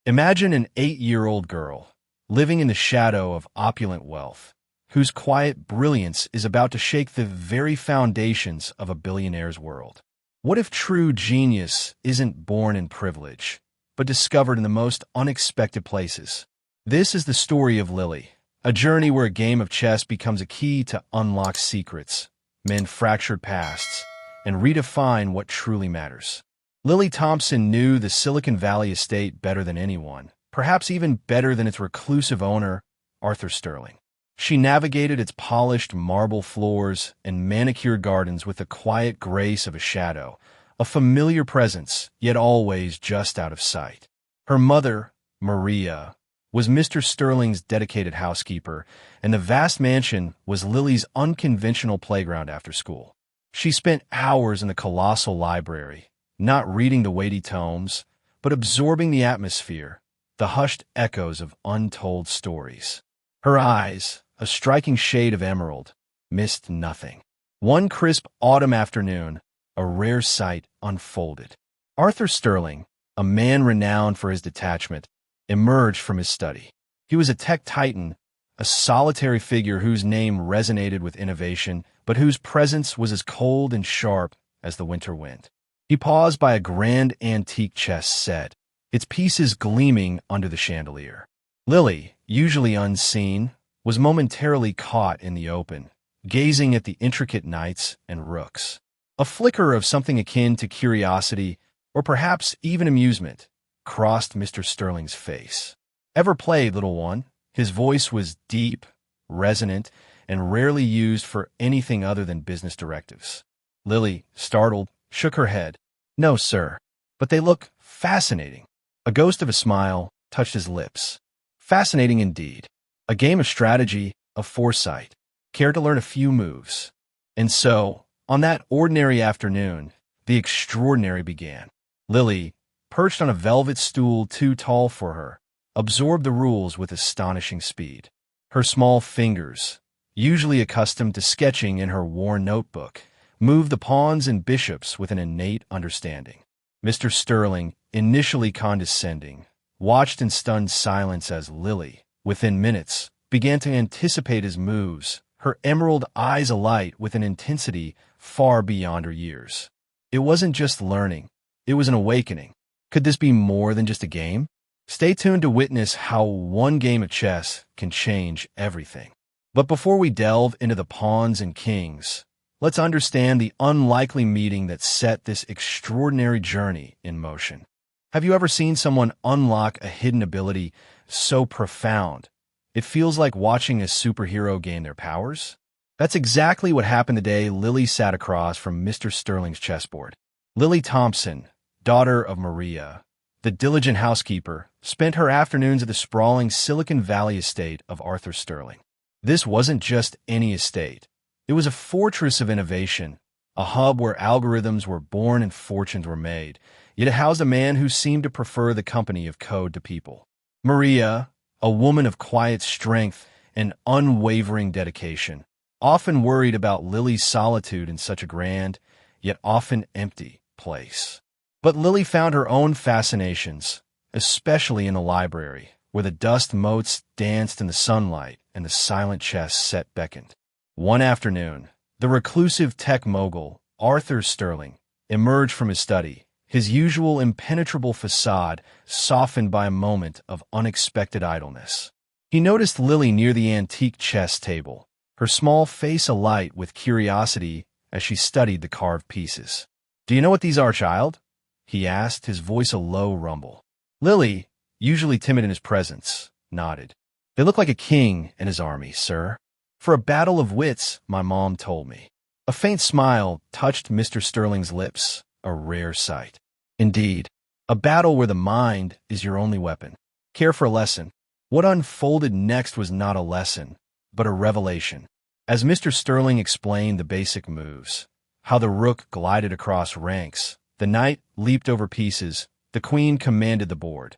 Imagine an 8-year-old girl living in the shadow of opulent wealth, whose quiet brilliance is about to shake the very foundations of a billionaire's world. What if true genius isn't born in privilege, but discovered in the most unexpected places? This is the story of Lily, a journey where a game of chess becomes a key to unlock secrets, mend fractured pasts, and redefine what truly matters. Lily Thompson knew the Silicon Valley estate better than anyone, perhaps even better than its reclusive owner, Arthur Sterling. She navigated its polished marble floors and manicured gardens with the quiet grace of a shadow, a familiar presence, yet always just out of sight. Her mother, Maria, was Mr. Sterling's dedicated housekeeper, and the vast mansion was Lily's unconventional playground after school. She spent hours in the colossal library, not reading the weighty tomes, but absorbing the atmosphere, the hushed echoes of untold stories. Her eyes, a striking shade of emerald, missed nothing. One crisp autumn afternoon, a rare sight unfolded. Arthur Sterling, a man renowned for his detachment, emerged from his study. He was a tech titan, a solitary figure whose name resonated with innovation, but whose presence was as cold and sharp as the winter wind. He paused by a grand antique chess set, its pieces gleaming under the chandelier. Lily, usually unseen, was momentarily caught in the open, gazing at the intricate knights and rooks. A flicker of something akin to curiosity, or perhaps even amusement, crossed Mr. Sterling's face. "Ever played, little one?" His voice was deep, resonant, and rarely used for anything other than business directives. Lily, startled, shook her head. "No, sir. But they look fascinating." A ghost of a smile touched his lips. "Fascinating indeed. A game of strategy, of foresight. Care to learn a few moves?" And so, on that ordinary afternoon, the extraordinary began. Lily, perched on a velvet stool too tall for her, absorbed the rules with astonishing speed. Her small fingers, usually accustomed to sketching in her worn notebook, moved the pawns and bishops with an innate understanding. Mr. Sterling, initially condescending, watched in stunned silence as Lily, within minutes, began to anticipate his moves, her emerald eyes alight with an intensity far beyond her years. It wasn't just learning, it was an awakening. Could this be more than just a game? Stay tuned to witness how one game of chess can change everything. But before we delve into the pawns and kings, let's understand the unlikely meeting that set this extraordinary journey in motion. Have you ever seen someone unlock a hidden ability so profound it feels like watching a superhero gain their powers? That's exactly what happened the day Lily sat across from Mr. Sterling's chessboard. Lily Thompson, daughter of Maria, the diligent housekeeper, spent her afternoons at the sprawling Silicon Valley estate of Arthur Sterling. This wasn't just any estate. It was a fortress of innovation, a hub where algorithms were born and fortunes were made, yet it housed a man who seemed to prefer the company of code to people. Maria, a woman of quiet strength and unwavering dedication, often worried about Lily's solitude in such a grand, yet often empty, place. But Lily found her own fascinations, especially in the library, where the dust motes danced in the sunlight and the silent chess set beckoned. One afternoon, the reclusive tech mogul, Arthur Sterling, emerged from his study, his usual impenetrable facade softened by a moment of unexpected idleness. He noticed Lily near the antique chess table, her small face alight with curiosity as she studied the carved pieces. "Do you know what these are, child?" he asked, his voice a low rumble. Lily, usually timid in his presence, nodded. "They look like a king and his army, sir. For a battle of wits, my mom told me." A faint smile touched Mr. Sterling's lips, a rare sight. Indeed, a battle where the mind is your only weapon. Care for a lesson? What unfolded next was not a lesson, but a revelation. As Mr. Sterling explained the basic moves, how the rook glided across ranks, the knight leaped over pieces, the queen commanded the board,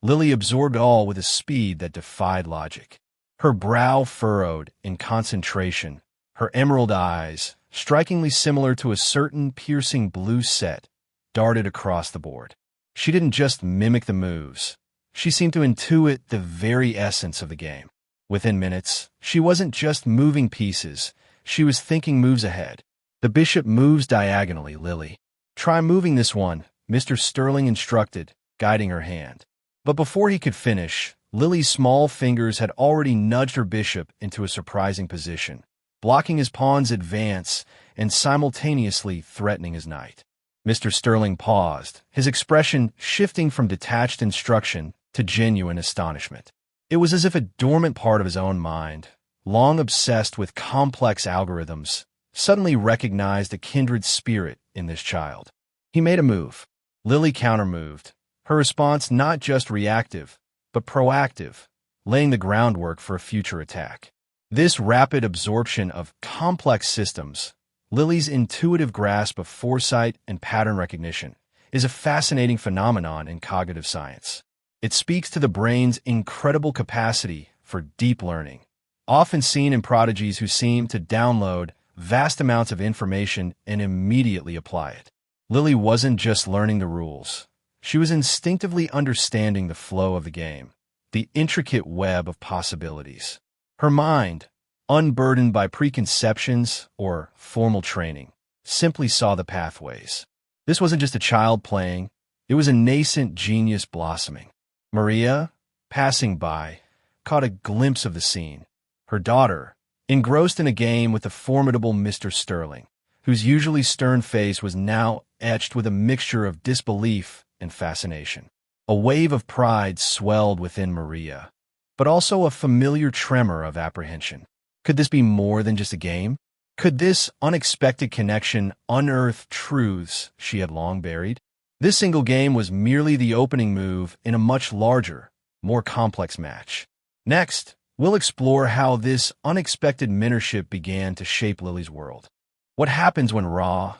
Lily absorbed all with a speed that defied logic. Her brow furrowed in concentration, her emerald eyes, strikingly similar to a certain piercing blue set, darted across the board. She didn't just mimic the moves. She seemed to intuit the very essence of the game. Within minutes, she wasn't just moving pieces, she was thinking moves ahead. The bishop moves diagonally, Lily. Try moving this one, Mr. Sterling instructed, guiding her hand. But before he could finish, Lily's small fingers had already nudged her bishop into a surprising position, blocking his pawn's advance and simultaneously threatening his knight. Mr. Sterling paused, his expression shifting from detached instruction to genuine astonishment. It was as if a dormant part of his own mind, long obsessed with complex algorithms, suddenly recognized a kindred spirit in this child. He made a move. Lily counter-moved, her response not just reactive, but proactive, laying the groundwork for a future attack. This rapid absorption of complex systems, Lily's intuitive grasp of foresight and pattern recognition, is a fascinating phenomenon in cognitive science. It speaks to the brain's incredible capacity for deep learning, often seen in prodigies who seem to download vast amounts of information and immediately apply it. Lily wasn't just learning the rules. She was instinctively understanding the flow of the game, the intricate web of possibilities. Her mind, unburdened by preconceptions or formal training, simply saw the pathways. This wasn't just a child playing, it was a nascent genius blossoming. Maria, passing by, caught a glimpse of the scene. Her daughter, engrossed in a game with the formidable Mr. Sterling, whose usually stern face was now etched with a mixture of disbelief and fascination. A wave of pride swelled within Maria, but also a familiar tremor of apprehension. Could this be more than just a game? Could this unexpected connection unearth truths she had long buried? This single game was merely the opening move in a much larger, more complex match. Next, we'll explore how this unexpected mentorship began to shape Lily's world. What happens when raw,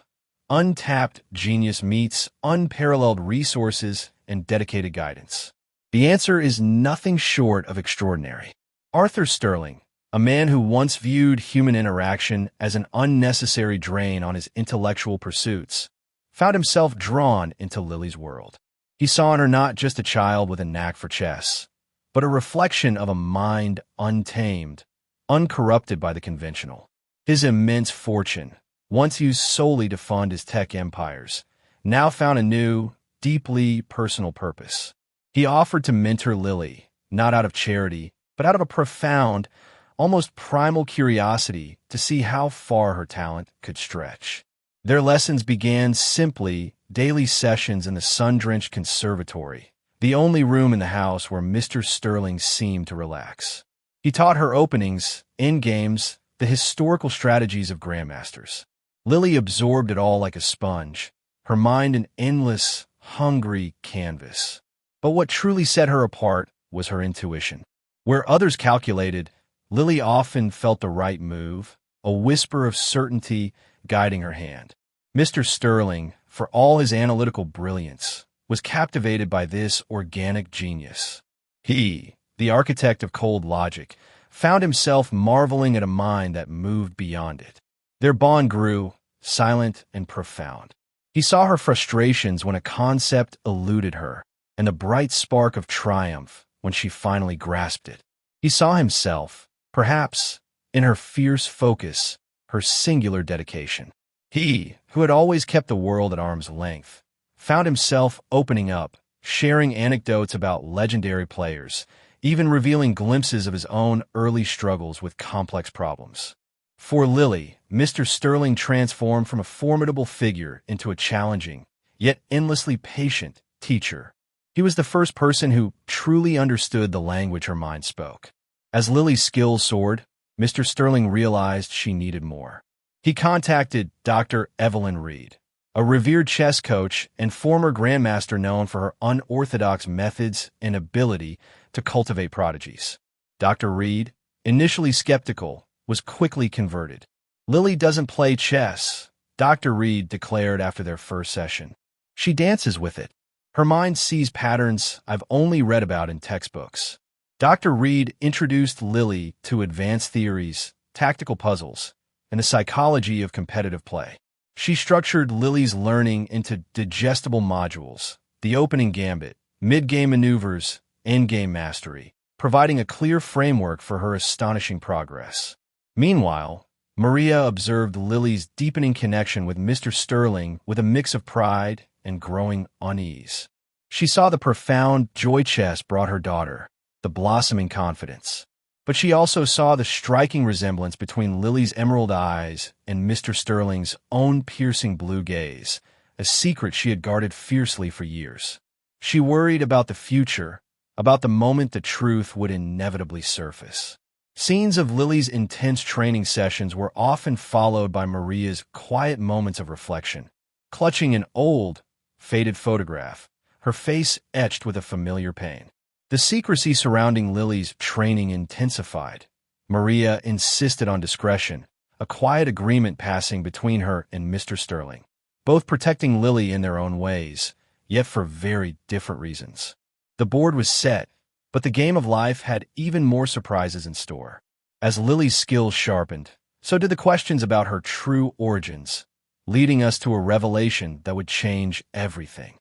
untapped genius meets unparalleled resources and dedicated guidance? The answer is nothing short of extraordinary. Arthur Sterling, a man who once viewed human interaction as an unnecessary drain on his intellectual pursuits, found himself drawn into Lily's world. He saw in her not just a child with a knack for chess, but a reflection of a mind untamed, uncorrupted by the conventional. His immense fortune, once used solely to fund his tech empires, now found a new, deeply personal purpose. He offered to mentor Lily, not out of charity, but out of a profound, almost primal curiosity to see how far her talent could stretch. Their lessons began simply daily sessions in the sun-drenched conservatory, the only room in the house where Mr. Sterling seemed to relax. He taught her openings, endgames, the historical strategies of grandmasters. Lily absorbed it all like a sponge, her mind an endless, hungry canvas. But what truly set her apart was her intuition. Where others calculated, Lily often felt the right move, a whisper of certainty guiding her hand. Mr. Sterling, for all his analytical brilliance, was captivated by this organic genius. He, the architect of cold logic, found himself marveling at a mind that moved beyond it. Their bond grew, silent and profound. He saw her frustrations when a concept eluded her, and the bright spark of triumph when she finally grasped it. He saw himself, perhaps, in her fierce focus, her singular dedication. He, who had always kept the world at arm's length, found himself opening up, sharing anecdotes about legendary players, even revealing glimpses of his own early struggles with complex problems. For Lily, Mr. Sterling transformed from a formidable figure into a challenging, yet endlessly patient, teacher. He was the first person who truly understood the language her mind spoke. As Lily's skills soared, Mr. Sterling realized she needed more. He contacted Dr. Evelyn Reed, a revered chess coach and former grandmaster known for her unorthodox methods and ability to cultivate prodigies. Dr. Reed, initially skeptical, was quickly converted. "Lily doesn't play chess," Dr. Reed declared after their first session. "She dances with it. Her mind sees patterns I've only read about in textbooks." Dr. Reed introduced Lily to advanced theories, tactical puzzles, and the psychology of competitive play. She structured Lily's learning into digestible modules, the opening gambit, mid-game maneuvers, endgame mastery, providing a clear framework for her astonishing progress. Meanwhile, Maria observed Lily's deepening connection with Mr. Sterling with a mix of pride and growing unease. She saw the profound joy chest brought her daughter, the blossoming confidence. But she also saw the striking resemblance between Lily's emerald eyes and Mr. Sterling's own piercing blue gaze, a secret she had guarded fiercely for years. She worried about the future, about the moment the truth would inevitably surface. Scenes of Lily's intense training sessions were often followed by Maria's quiet moments of reflection. Clutching an old, faded photograph, her face etched with a familiar pain. The secrecy surrounding Lily's training intensified. Maria insisted on discretion, a quiet agreement passing between her and Mr. Sterling, both protecting Lily in their own ways, yet for very different reasons. The board was set, but the game of life had even more surprises in store. As Lily's skills sharpened, so did the questions about her true origins, leading us to a revelation that would change everything.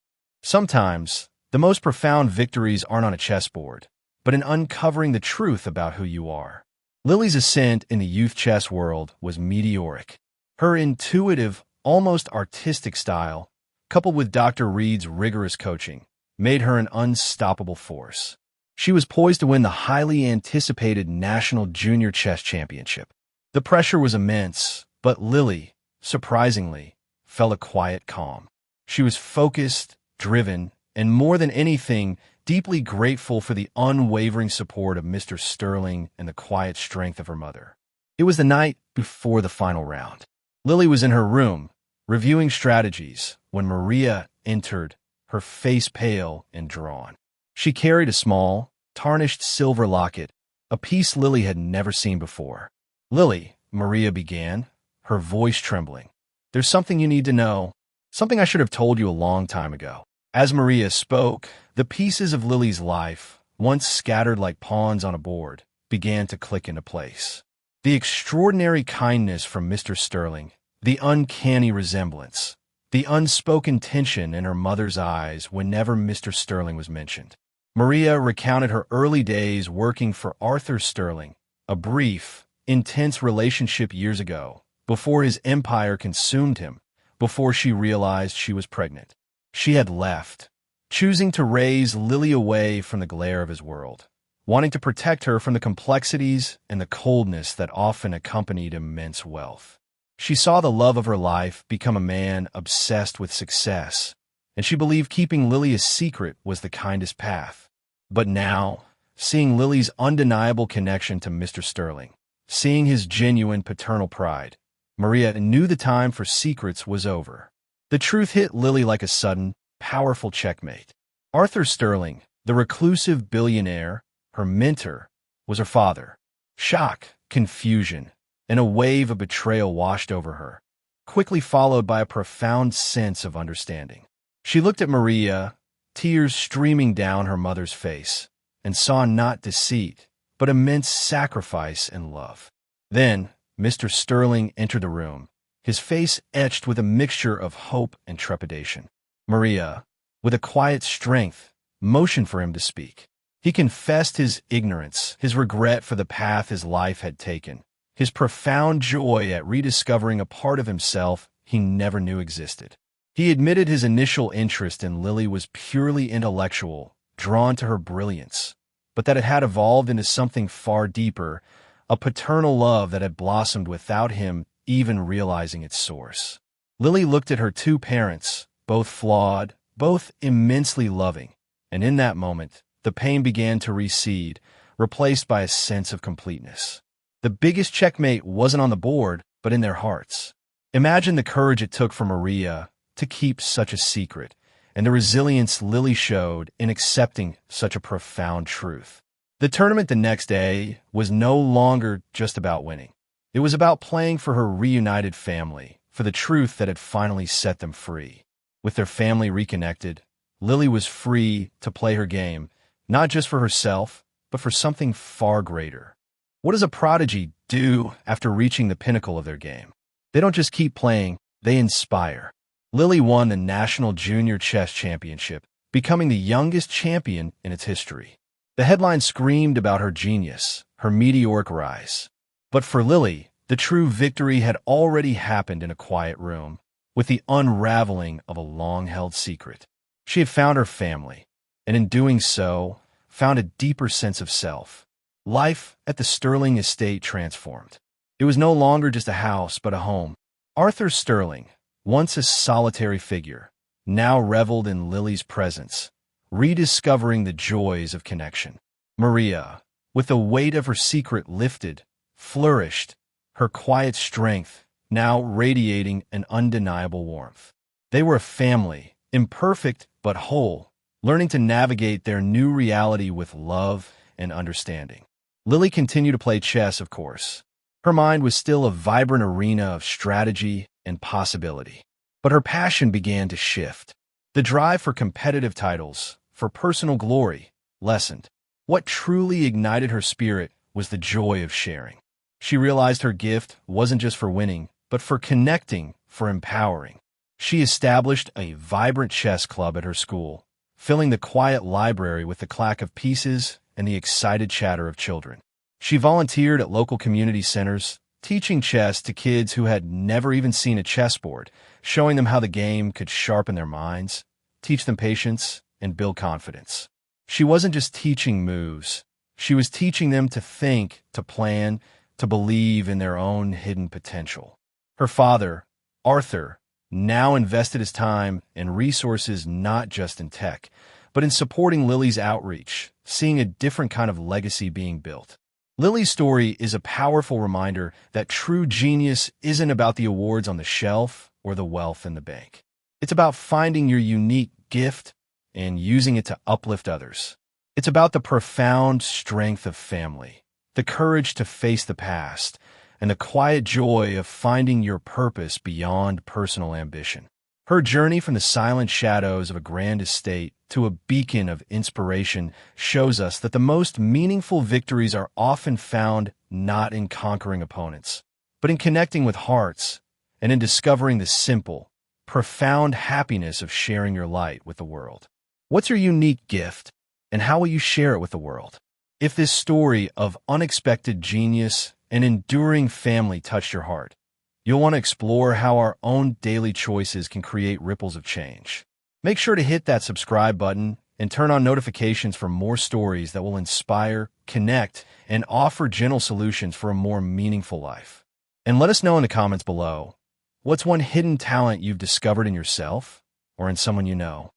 Sometimes, the most profound victories aren't on a chessboard, but in uncovering the truth about who you are. Lily's ascent in the youth chess world was meteoric. Her intuitive, almost artistic style, coupled with Dr. Reed's rigorous coaching, made her an unstoppable force. She was poised to win the highly anticipated National Junior Chess Championship. The pressure was immense, but Lily, surprisingly, felt a quiet calm. She was focused, driven, and more than anything, deeply grateful for the unwavering support of Mr. Sterling and the quiet strength of her mother. It was the night before the final round. Lily was in her room, reviewing strategies, when Maria entered, her face pale and drawn. She carried a small, tarnished silver locket, a piece Lily had never seen before. "Lily," Maria began, her voice trembling, "there's something you need to know, something I should have told you a long time ago." As Maria spoke, the pieces of Lily's life, once scattered like pawns on a board, began to click into place. The extraordinary kindness from Mr. Sterling, the uncanny resemblance, the unspoken tension in her mother's eyes whenever Mr. Sterling was mentioned. Maria recounted her early days working for Arthur Sterling, a brief, intense relationship years ago, before his empire consumed him, before she realized she was pregnant. She had left, choosing to raise Lily away from the glare of his world, wanting to protect her from the complexities and the coldness that often accompanied immense wealth. She saw the love of her life become a man obsessed with success, and she believed keeping Lily a secret was the kindest path. But now, seeing Lily's undeniable connection to Mr. Sterling, seeing his genuine paternal pride, Maria knew the time for secrets was over. The truth hit Lily like a sudden, powerful checkmate. Arthur Sterling, the reclusive billionaire, her mentor, was her father. Shock, confusion, and a wave of betrayal washed over her, quickly followed by a profound sense of understanding. She looked at Maria, tears streaming down her mother's face, and saw not deceit, but immense sacrifice and love. Then, Mr. Sterling entered the room, his face etched with a mixture of hope and trepidation. Maria, with a quiet strength, motioned for him to speak. He confessed his ignorance, his regret for the path his life had taken, his profound joy at rediscovering a part of himself he never knew existed. He admitted his initial interest in Lily was purely intellectual, drawn to her brilliance, but that it had evolved into something far deeper, a paternal love that had blossomed without him even realizing its source. Lily looked at her two parents, both flawed, both immensely loving, and in that moment, the pain began to recede, replaced by a sense of completeness. The biggest checkmate wasn't on the board, but in their hearts. Imagine the courage it took for Maria to keep such a secret, and the resilience Lily showed in accepting such a profound truth. The tournament the next day was no longer just about winning. It was about playing for her reunited family, for the truth that had finally set them free. With their family reconnected, Lily was free to play her game, not just for herself, but for something far greater. What does a prodigy do after reaching the pinnacle of their game? They don't just keep playing, they inspire. Lily won the National Junior Chess Championship, becoming the youngest champion in its history. The headline screamed about her genius, her meteoric rise. But for Lily, the true victory had already happened in a quiet room, with the unraveling of a long-held secret. She had found her family, and in doing so, found a deeper sense of self. Life at the Sterling estate transformed. It was no longer just a house, but a home. Arthur Sterling, once a solitary figure, now reveled in Lily's presence, rediscovering the joys of connection. Maria, with the weight of her secret lifted, flourished, her quiet strength now radiating an undeniable warmth. They were a family, imperfect but whole, learning to navigate their new reality with love and understanding. Lily continued to play chess, of course. Her mind was still a vibrant arena of strategy and possibility. But her passion began to shift. The drive for competitive titles, for personal glory, lessened. What truly ignited her spirit was the joy of sharing. She realized her gift wasn't just for winning, but for connecting, for empowering. She established a vibrant chess club at her school, filling the quiet library with the clack of pieces and the excited chatter of children. She volunteered at local community centers, teaching chess to kids who had never even seen a chessboard, showing them how the game could sharpen their minds, teach them patience, and build confidence. She wasn't just teaching moves. She was teaching them to think, to plan, to believe in their own hidden potential. Her father, Arthur, now invested his time and resources not just in tech, but in supporting Lily's outreach, seeing a different kind of legacy being built. Lily's story is a powerful reminder that true genius isn't about the awards on the shelf or the wealth in the bank. It's about finding your unique gift and using it to uplift others. It's about the profound strength of family, the courage to face the past, and the quiet joy of finding your purpose beyond personal ambition. Her journey from the silent shadows of a grand estate to a beacon of inspiration shows us that the most meaningful victories are often found not in conquering opponents, but in connecting with hearts and in discovering the simple, profound happiness of sharing your light with the world. What's your unique gift, and how will you share it with the world? If this story of unexpected genius and enduring family touched your heart, you'll want to explore how our own daily choices can create ripples of change. Make sure to hit that subscribe button and turn on notifications for more stories that will inspire, connect, and offer gentle solutions for a more meaningful life. And let us know in the comments below, what's one hidden talent you've discovered in yourself or in someone you know?